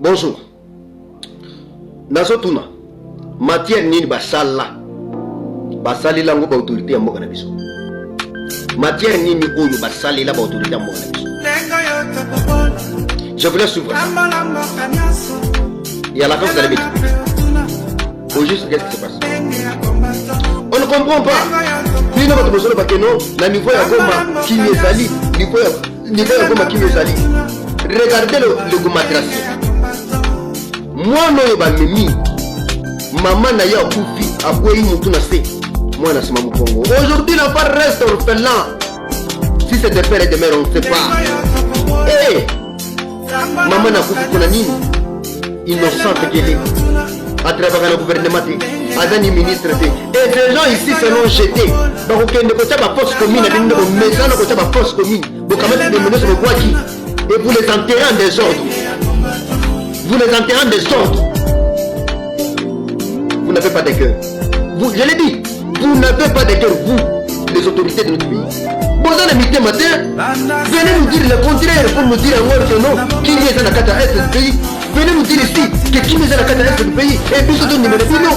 Bonjour. Nazotuna. Matière nini basala. Basali lango ba autorité ya mboka na biso. Matière nini oyo basali la ba autorité ya mboka na biso. Je vous laisse suivre. Et à la fin vous allez m'expliquer. Au juste qu'est-ce qui se passe. On ne comprend pas. Puis nous avons besoin de bakeno na niveau ya goma qui ezali, niveau ya goma qui ezali. Regardez le gomatrasi. Moi no ba mimi. Maman na ya kufi aboyi mutu na se. Moi na sima mukongo. Aujourd'hui l'enfant reste orphelin. Si c'est des pères et des mères on ne sait pas. Eh, maman na kufi kuna nini? Innocente qu'elle est. À travers le gouvernement, Adani ministre. Et ces gens ici se l'ont jeté. Donc, il ne peut pas force commune, il ne peut pas force commune. Donc, quand même, des menaces de quoi qui. Et vous les enterrez en désordre. Vous les enterrez en désordre. Vous n'avez pas de cœur. Vous, je l'ai dit, vous n'avez pas de cœur, vous, les autorités de notre pays. Bon, dans le midi matin, venez nous dire le contraire pour nous dire encore que non, qui est dans la carte est du pays. Venez nous dire ici que qui est dans la carte du pays. Et puis, c'est numéro de non.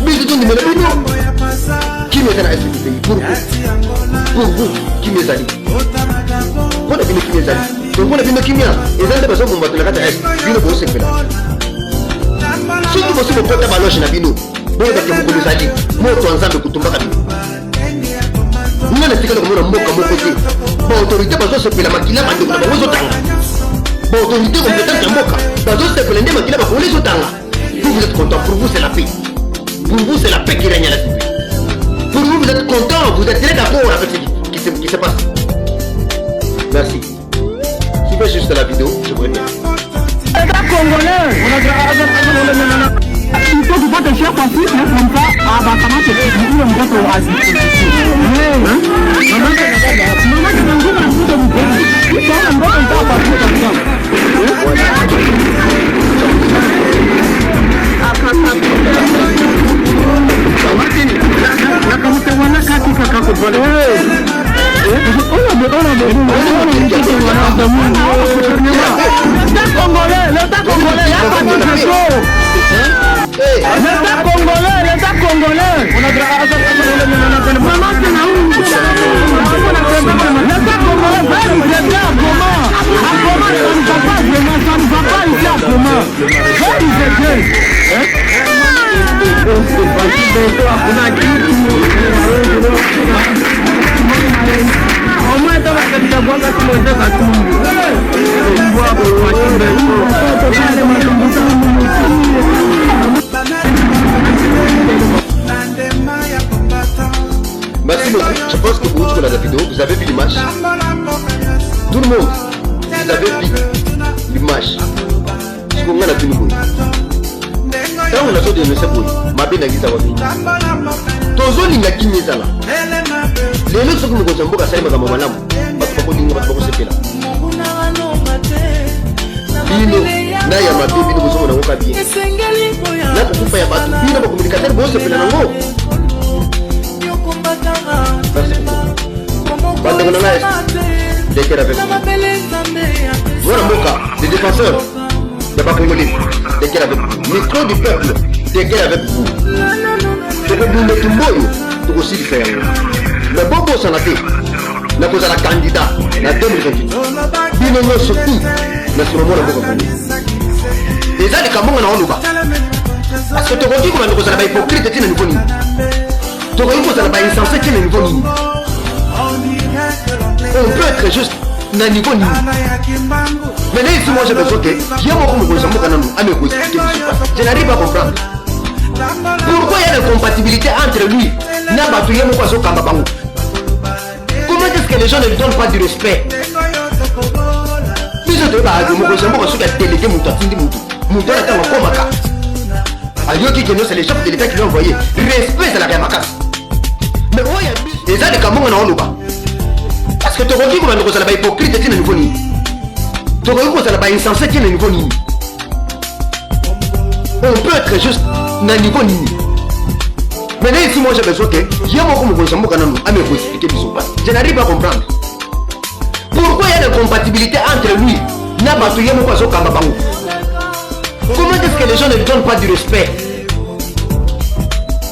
Puis, c'est numéro de non. Qui est dans la du pays. Pour vous, qui est allé. On a vu qui est allé. Donc, on a vu qui est allé. Et dans les personnes qui vont dans la carte est, puis nous allons se faire. Si vous voulez que vous baloche na bino, vous allez vous les aller. Moi, tu ensemble que tu vas aller. Nous allons faire comme on a côté. Bon, autorité, parce que c'est la maquille, la maquille, la maquille. Bon, autorité compétente à Moka. Parce que c'est la maquille, la maquille. Vous êtes content, pour vous c'est la paix. Pour vous c'est la paix qui règne à la cité. Pour vous, vous êtes content, vous êtes très d'accord avec ce qui se passe. Merci. Suivez juste la vidéo, je vous remercie. Il faut que votre chef aussi ne prenne pas à Bakama qui est une boîte au rasé. Maman, tu m'as dit un bout de vous faire. Il faut un bon temps à partir comme ça. L'État congolais, il n'y a pas de gestion. L'État congolais. On a maman, c'est là où l'État congolais va nous aider à comment? À comment ça ne va pas vraiment, ça ne va pas ici à comment? Va nous aider. Au moins, dans la catégorie, tu me dis à tout le Merci beaucoup. Je pense que pour la vidéo, vous avez vu l'image. Tout le monde, vous avez vu l'image. Ce qu'on a vu nous. Quand on a sorti de ce bruit, ma belle n'a pas vu. Tozo linga kinyeza là. Les autres sont comme Zambo à Salima Mamalam. Pas de linga, pas de sepela. Bino, na ya mabe bino bozo na woka bien. Na kufa ya batu. Bino ba communicateur bo sepela nango. Bande on a des cœurs avec vous. Voilà Moka, des défenseurs de Bakongolais, des cœurs avec vous. Micro du peuple, des cœurs avec vous. C'est que vous ne tombez pas aussi faire. Mais bon, bon, ça n'a fait. N'a pas la candidat, la 2028. Bino no surtout, na sur le monde la Bakongolais. Déjà les Camerounais na onuba. Parce que tu dis comment nous allons hypocrite qui ne nous connaît. Tu vois vous allez insensé qui ne nous connaît. On peut être juste d'un niveau niveau. Mais là ici moi j'ai besoin que qui a beaucoup de choses à me expliquer. Je n'arrive pas à comprendre. Pourquoi il y a une compatibilité entre lui et comment est-ce que les gens ne lui donnent pas du respect? Puis je te dis délégué c'est les chefs de l'État qui lui ont envoyé. Respect c'est la Gamakasse. Mais où il y a des gens de Cameroun en Oluba? Parce que tu vois comment nous sommes hypocrites qui ne nous connaissent. Tu vois comment nous sommes insensés qui ne nous connaissent. On peut être juste d'un niveau nini. Mais là ici moi j'ai besoin que je n'arrive pas à comprendre. Pourquoi il y a une compatibilité entre lui na bato ye moko azokamba bango. Comment est-ce que les gens ne lui donnent pas du respect?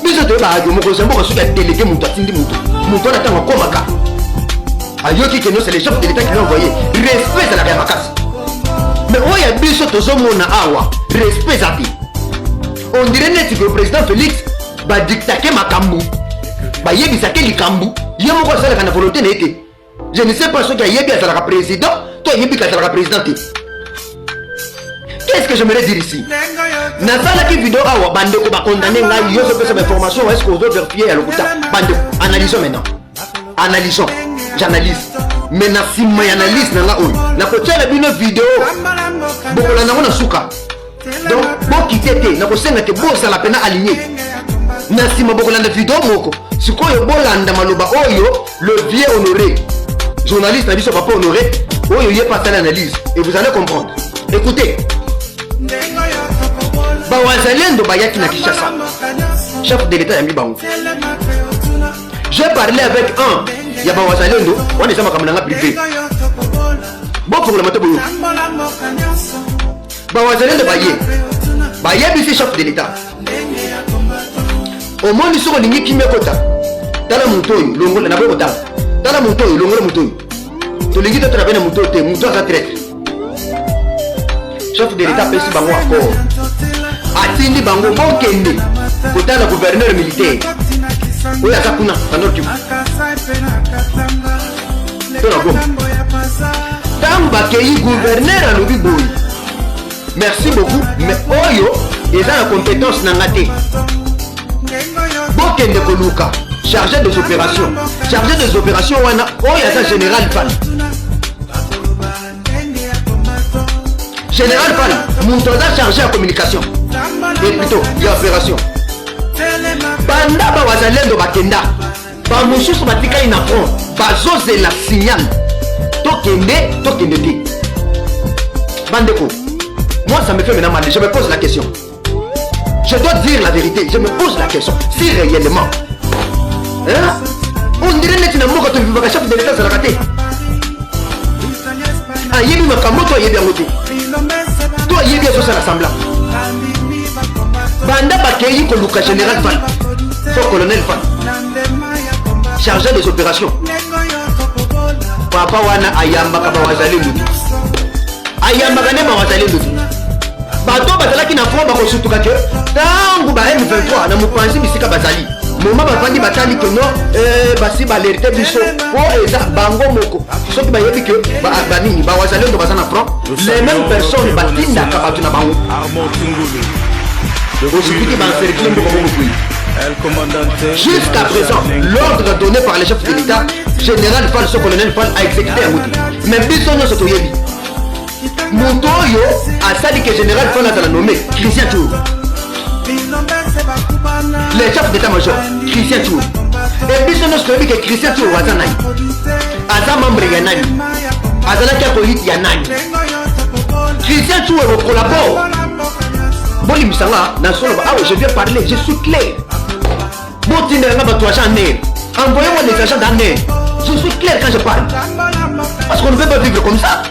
Biso te ba radio moko sembo ko suka délégué muto atindi muto na tango komaka. Ayoki que non c'est les chefs de l'État qui l'ont envoyé. Respect à la Kamakasi. Mais oya biso tozomona awa, respect zati. On dirait net que le président Félix ba dictater makambu. Ba yebisake likambu. Ye moko asala kana volonté na été. Je ne sais pas ce qu'il y a yebi asala président, toi yebi asala président. Qu'est-ce que j'aimerais dire ici? Nasala ki vidéo awa bande ko ba condamner nga yo se pesa information est-ce qu'on doit vérifier à l'hôpital. Bande analysons maintenant. Analysons. J'analyse. Mais na sima analyse na nga oyo. Na ko tshela bino vidéo. Bokola na suka. Donc bon kitete na ko senga te bosa la pena aligné. Na sima bokola na vidéo moko. Sikoyo bolanda maloba oyo le vieux honoré. Journaliste na biso papa honoré. Oyo yé pas l'analyse et vous allez comprendre. Écoutez. Bawazalendo bayaki na Kinshasa. Chef de l'État yambi bango. J'ai parlé avec un ya Bawazalendo, on est sama kamananga privé. Bon pour le matin boyo. Bawazalendo baye bisi chef de l'État. Au moins nisoko ningi kimekota. Tala mutoyi longola na boko tala. Tala mutoyi longola mutoyi. To lingi to trabena mutoyi te mutoyi za traite. Chef de l'État pesi bango accord. Atindi bango bon kende. Kotala gouverneur militaire. Oya zakuna kanor kibu. Tona gom. Tamba keyi gouverneur alobi boy. Merci beaucoup, mais oyo eza la compétence nangate. Bokende koluka, chargé des opérations. Chargé des opérations wana oya za général Fall. Général Fall, Moutoza chargé à communication. Et plutôt, il y a opération. Banda Bawazalendo bakenda. Ba mususu batika ina front. Bazoze la signal. Tokende te. Bandeko. Moi ça me fait maintenant mal. Je me pose la question. Je dois dire la vérité. Je me pose la question. Si réellement. Hein? On dirait que tu n'as pas vu le chef de l'État sur la raté. Ah, il y a eu un cambo, toi, il y a bien voté. Toi, il y a bien sur l'Assemblée. Banda Bakeyi Koluka général Fall. Faut colonel Fall. Chargé des opérations. Papa wana ayamba ka Bawazalendo. Ayamba ka ne Bawazalendo. Bato bazalaki na front bako sutuka ke tangu ba M23 na mupanzi bisika bazali. Moma bafandi batali que non basi balerite biso po eza bango moko. Soki bayebi que banini Bawazalendo bazana front. Les mêmes personnes batinda ka batu na bango. Jusqu'à présent, l'ordre donné par les chefs de l'État, général Fall, ce colonel Fall a exécuté un Mouti. Mais Bisson ne s'autoyebi. Moutoyo a sali que général Fall a nommé Christian Tour. Les chefs d'état-major, Christian Tour. Et Bisson ne s'autoyebi que Christian Tour a zanai. Aza membre yanani. Azana kia politi yanani. Christian Tour collabore. Bon, il me semble, je viens parler, je suis clair. Bon, tu n'es pas toi, envoyez-moi des agents d'année. Je suis clair quand je parle. Parce qu'on ne peut pas vivre comme ça.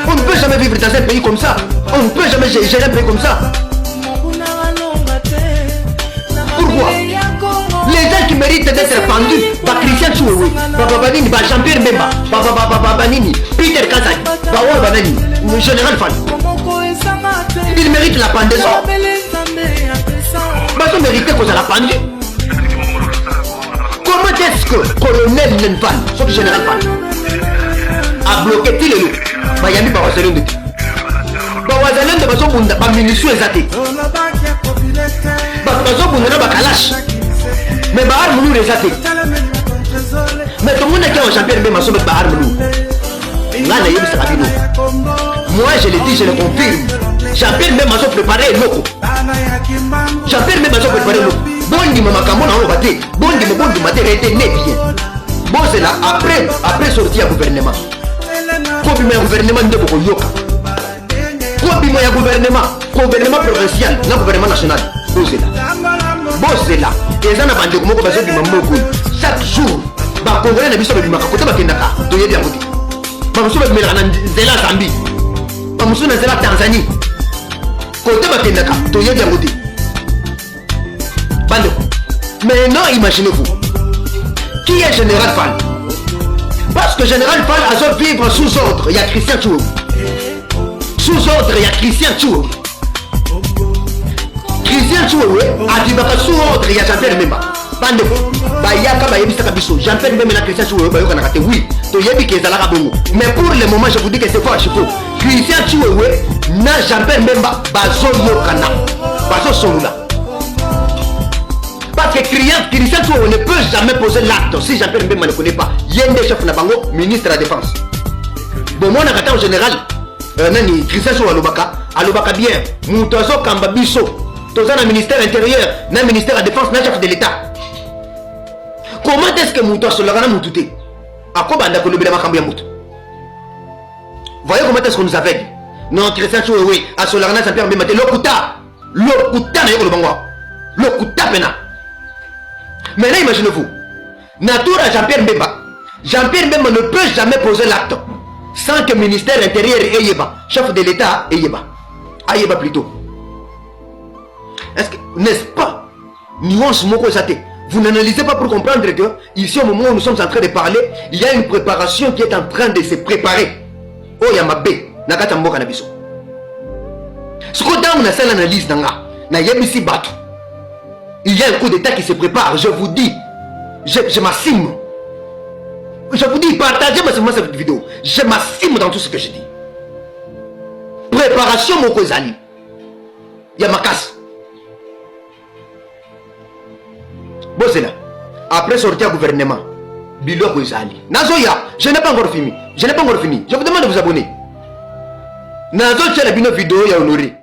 On ne peut jamais vivre dans un pays comme ça. On ne peut jamais gérer un pays comme ça. Pourquoi? Les gens qui méritent d'être pendus, Christian Chououi, Banini, Jean-Pierre Mbemba, Banini, Peter Kazak, Banani, Général Fall. Il mérite la pendaison. Bato mérite qu'on a la pendue. Comment est-ce que colonel Nenfan, sauf général Fall, a bloqué tout le loup? Bayami Bawazalendo. Bawazalendo baso bunda ba munitions ezate. Baso bunda na bakalash. Mais ba arme lourd ezate. Mais tout le monde qui est en champion de maso met ba arme lourd. Là na yebi sakabino. Moi je le dis, je le confirme. Jean-Pierre même a préparé l'eau. Jean-Pierre même a préparé l'eau. Bondi makambo na obate. Bondi maté était né bien. Bon c'est là après sortir au gouvernement. Kobi mo gouvernement ndeko ko yoka. Kobi mo gouvernement provincial, na gouvernement national. Bon c'est là. Et ça na bande ko moko bazo bima moko. Chaque jour ba congolais na biso bima ka kota bakendaka. To yebi yango. Ba biso ba mela na nzela Zambi. bamusu na zela Tanzanie côté bakendaka toyebi yango te bande. Maintenant imaginez-vous qui est Général Fall, parce que Général Fall a dû vivre sous ordre, il y a Christian Tchouou. Sous ordre, il y a Christian Tchouou. Christian Tchouou a dit sous ordre, il y a Jean-Pierre Mbemba. Bande, Bayaka Bayebisa Kabiso, Jean-Pierre Mbemba et Christian Tchouou, Bayoka Nakate, oui, Toyebi Kezala Bongo. Mais pour le moment, je vous dis que c'est faux à Chifo. Christian Tchouou n'a Jean-Pierre Mbemba, Bazo Yokana, Bazo Solula. Parce que Christian Tchouou ne peut jamais poser l'acte si Jean-Pierre Mbemba ne connaît pas. Yende chef Nabango, ministre de la Défense. Bon, moi, on a en général, Nani, Christian Tchouou Alobaka bien, Moutazo Kambabiso, Tozana ministère intérieur, na ministère de la Défense, na chef de l'État. Comment est-ce que Moutazo Lagana Moutouté à quoi banda Kolobela Makambi Moutou? Voyez comment est-ce qu'on nous avait dit. Non, Christian Tchouou, oui, à Solarana Jean-Pierre Mbemba, Lokuta, na Yoko Bangwa, Lokuta Pena. Maintenant, imaginez-vous, Natura Jean-Pierre Mbemba ne peut jamais poser l'acte sans que le ministère intérieur Eyeba, chef de l'État Eyeba plutôt. Est-ce que, n'est-ce pas, nuance moko zate? Vous n'analysez pas pour comprendre que ici au moment où nous sommes en train de parler, il y a une préparation qui est en train de se préparer. Oh Yamabe, Nakata Mboka Nabiso. Ce qu'on a une analyse na yebisi batu. Il y a un coup d'état qui se prépare, je vous dis. Je m'assume. Je vous dis, partagez massivement cette vidéo. Je m'assume dans tout ce que je dis. Préparation, mon kozali. Il y a ma casse. Bon, c'est là. Après sortir au gouvernement, Bilo kozali. Nazoya, je n'ai pas encore fini. Je vous demande de vous abonner. Nazo, tu as la vidéo, il y a honoré.